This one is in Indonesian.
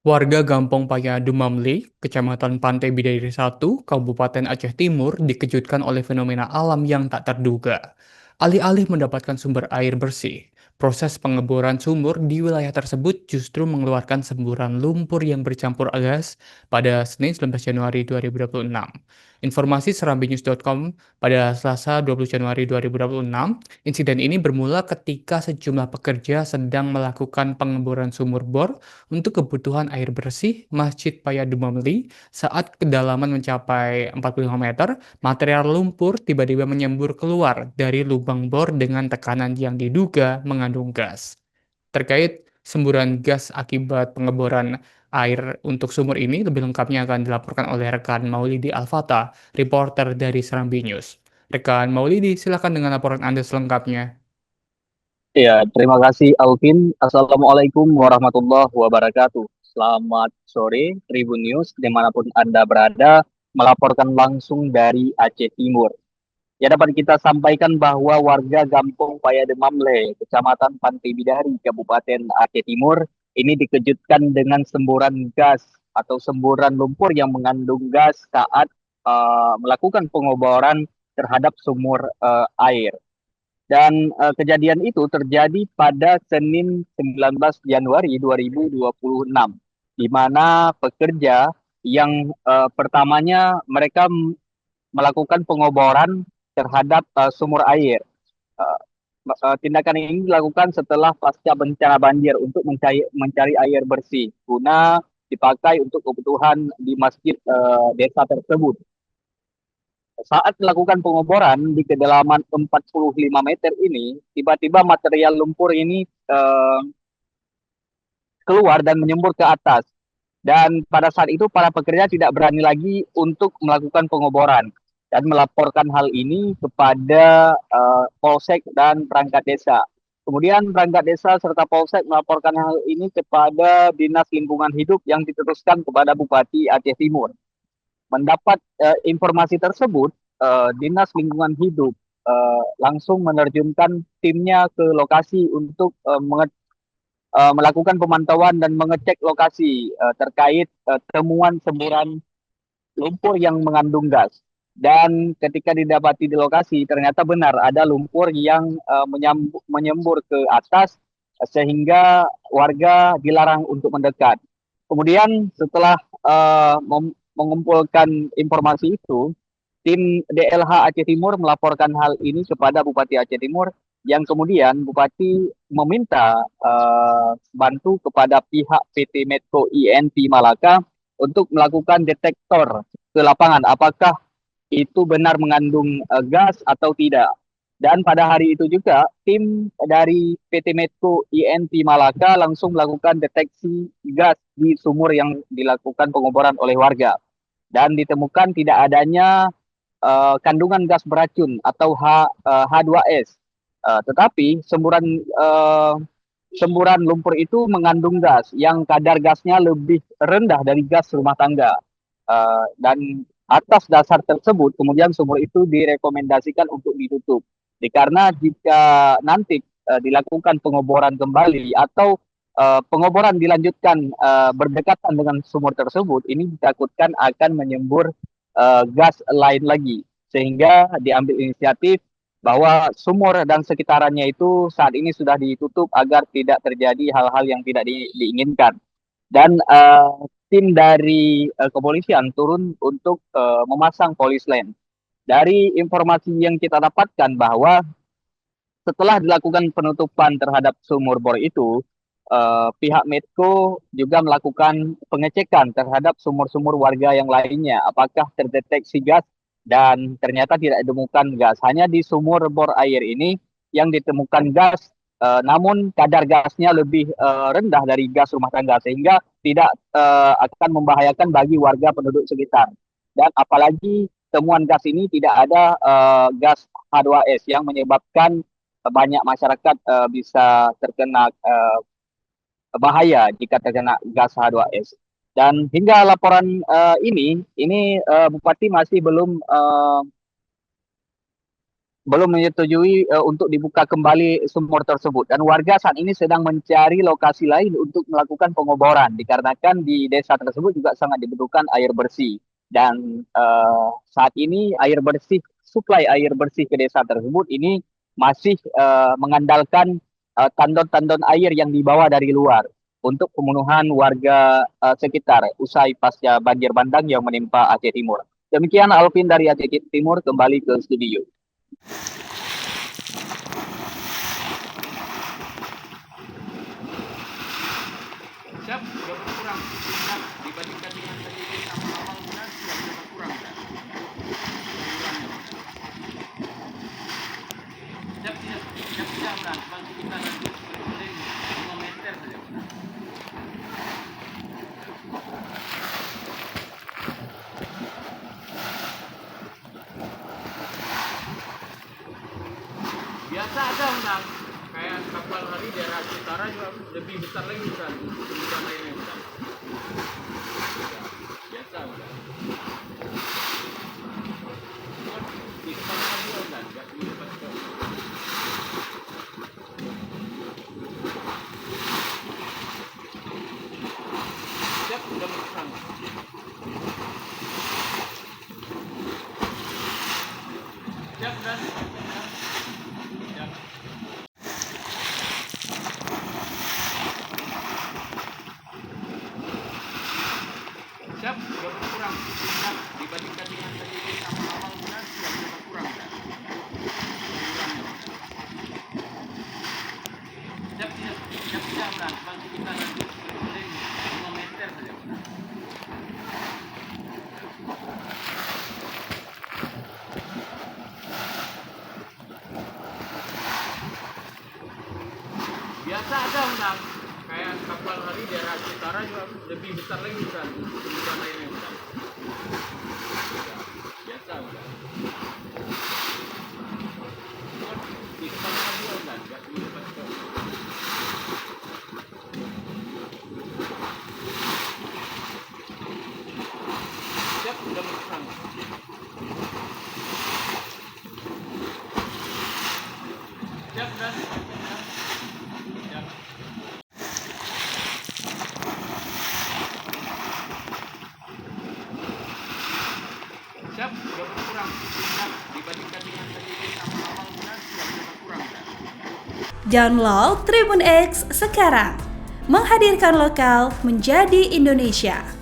Warga Gampong Paya Dumamli, Kecamatan Pantai Bidadari 1, Kabupaten Aceh Timur dikejutkan oleh fenomena alam yang tak terduga. Alih-alih mendapatkan sumber air bersih, proses pengeboran sumur di wilayah tersebut justru mengeluarkan semburan lumpur yang bercampur gas pada Senin 19 Januari 2026. Informasi serambinews.com pada Selasa 20 Januari 2026, insiden ini bermula ketika sejumlah pekerja sedang melakukan pengeboran sumur bor untuk kebutuhan air bersih Masjid Paya Dumamli saat kedalaman mencapai 45 meter, material lumpur tiba-tiba menyembur keluar dari lubang bor dengan tekanan yang diduga mengandung gas. Terkait semburan gas akibat pengeboran air untuk sumur ini, lebih lengkapnya akan dilaporkan oleh rekan Maulidi Alfata, reporter dari Serambi News. Rekan Maulidi, silakan dengan laporan Anda selengkapnya. Ya, terima kasih Alvin. Assalamualaikum warahmatullahi wabarakatuh. Selamat sore, Tribun News, dimanapun Anda berada, melaporkan langsung dari Aceh Timur. Ya, dapat kita sampaikan bahwa warga Gampong Payademamle, Kecamatan Pantai Bidari, Kabupaten Aceh Timur, ini dikejutkan dengan semburan gas atau semburan lumpur yang mengandung gas saat melakukan pengeboran terhadap sumur air. Dan kejadian itu terjadi pada Senin 19 Januari 2026, di mana pekerja yang pertamanya mereka melakukan pengeboran terhadap sumur air. Eh, Tindakan ini dilakukan setelah pasca bencana banjir untuk mencari air bersih guna dipakai untuk kebutuhan di masjid desa tersebut. Saat melakukan pengeboran di kedalaman 45 meter ini, tiba-tiba material lumpur ini keluar dan menyembur ke atas. Dan pada saat itu para pekerja tidak berani lagi untuk melakukan pengeboran dan melaporkan hal ini kepada Polsek dan perangkat desa. Kemudian perangkat desa serta Polsek melaporkan hal ini kepada Dinas Lingkungan Hidup yang diteruskan kepada Bupati Aceh Timur. Mendapat informasi tersebut, Dinas Lingkungan Hidup langsung menerjunkan timnya ke lokasi untuk melakukan pemantauan dan mengecek lokasi terkait temuan semburan lumpur yang mengandung gas. Dan ketika didapati di lokasi, ternyata benar ada lumpur yang menyembur ke atas sehingga warga dilarang untuk mendekat. Kemudian setelah mengumpulkan informasi itu, tim DLH Aceh Timur melaporkan hal ini kepada Bupati Aceh Timur yang kemudian Bupati meminta bantu kepada pihak PT Medco INP Malaka untuk melakukan detektor ke lapangan apakah itu benar mengandung gas atau tidak. Dan pada hari itu juga tim dari PT Medco INP Malaka langsung melakukan deteksi gas di sumur yang dilakukan pengeboran oleh warga dan ditemukan tidak adanya kandungan gas beracun atau H2S. Tetapi semburan lumpur itu mengandung gas yang kadar gasnya lebih rendah dari gas rumah tangga. Dan atas dasar tersebut, kemudian sumur itu direkomendasikan untuk ditutup. Karena jika nanti dilakukan pengeboran kembali atau pengeboran dilanjutkan berdekatan dengan sumur tersebut, ini ditakutkan akan menyembur gas lain lagi. Sehingga diambil inisiatif bahwa sumur dan sekitarannya itu saat ini sudah ditutup agar tidak terjadi hal-hal yang tidak diinginkan. Dan tim dari kepolisian turun untuk memasang polis lain. Dari informasi yang kita dapatkan bahwa setelah dilakukan penutupan terhadap sumur bor itu, pihak Medco juga melakukan pengecekan terhadap sumur-sumur warga yang lainnya. Apakah terdeteksi gas dan ternyata tidak ditemukan gas. Hanya di sumur bor air ini yang ditemukan gas, namun kadar gasnya lebih rendah dari gas rumah tangga sehingga tidak akan membahayakan bagi warga penduduk sekitar. Dan apalagi temuan gas ini tidak ada gas H2S yang menyebabkan banyak masyarakat bisa terkena bahaya jika terkena gas H2S. Dan hingga laporan ini Bupati masih belum menyetujui untuk dibuka kembali sumur tersebut, dan warga saat ini sedang mencari lokasi lain untuk melakukan pengoboran dikarenakan di desa tersebut juga sangat dibutuhkan air bersih, dan saat ini suplai air bersih ke desa tersebut ini masih mengandalkan tandon-tandon air yang dibawa dari luar untuk pemenuhan warga sekitar usai pasca banjir bandang yang menimpa Aceh Timur. Demikian Alvin dari Aceh Timur, kembali ke studio. Siap, sudah berkurang. Siap, dibandingkan dengan tadi awal-awal bulan sudah berkurang. Siap, siap, bulan. Bantu kita lanjut keliling 5 meter saja. Biasa ada Unang, kayak kapal hari daerah utara juga lebih besar lagi kan, kebutuhan airnya Unang. Biasa Unang. Di kepala juga Unang, nggak perlu lepas ke. Siap, sudah berkurang. Siap, dan siap, sudah berkurang. Siap, dibandingkan dengan tadi awal-awal bulan sudah berkurang. Siap, bulan. Bantu kita lanjut keliling 5 meter saja. Biasa ada Unang, kayak kapal hari daerah utara juga lebih besar lagi kan, kebutuhan airnya Unang. Biasa Unang. Di kepala juga Unang, nggak perlu lepas ke. Siap, sudah berkurang. Siap, dan siap. Siap, sudah berkurang. Siap, dibandingkan dengan tadi awal-awal bulan sudah berkurang. Download Tribun X sekarang, menghadirkan lokal menjadi Indonesia.